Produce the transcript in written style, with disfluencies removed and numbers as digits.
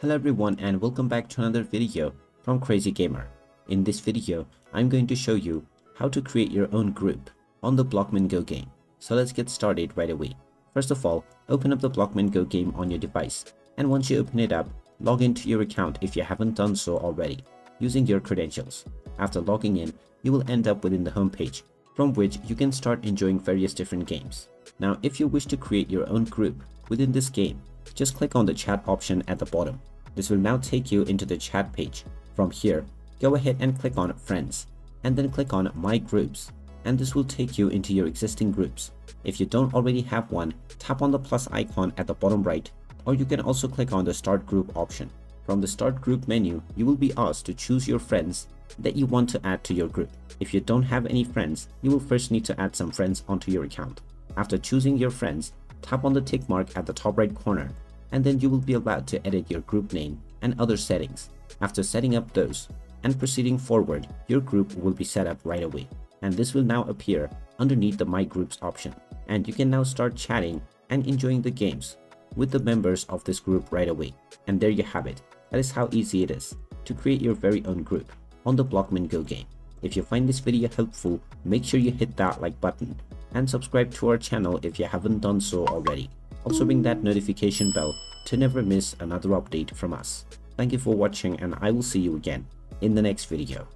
Hello everyone and welcome back to another video from Crazy Gamer. In this video, I'm going to show you how to create your own group on the Blockman GO game. So let's get started right away. First of all, open up the Blockman GO game on your device, and once you open it up, log into your account if you haven't done so already, using your credentials. After logging in, you will end up within the home page, from which you can start enjoying various different games. Now, if you wish to create your own group within this game, just click on the chat option at the bottom. This will now take you into the chat page. From here, go ahead and click on Friends, and then click on My Groups, and this will take you into your existing groups. If you don't already have one, tap on the plus icon at the bottom right, or you can also click on the Start Group option. From the Start Group menu, you will be asked to choose your friends that you want to add to your group. If you don't have any friends, you will first need to add some friends onto your account. After choosing your friends, tap on the tick mark at the top right corner, and then you will be allowed to edit your group name and other settings. After setting up those and proceeding forward, your group will be set up right away, and this will now appear underneath the My Groups option, and you can now start chatting and enjoying the games with the members of this group right away. And there you have it. That is how easy it is to create your very own group on the Blockman GO game. If you find this video helpful, make sure you hit that like button and subscribe to our channel if you haven't done so already. Also ring that notification bell to never miss another update from us. Thank you for watching, and I will see you again in the next video.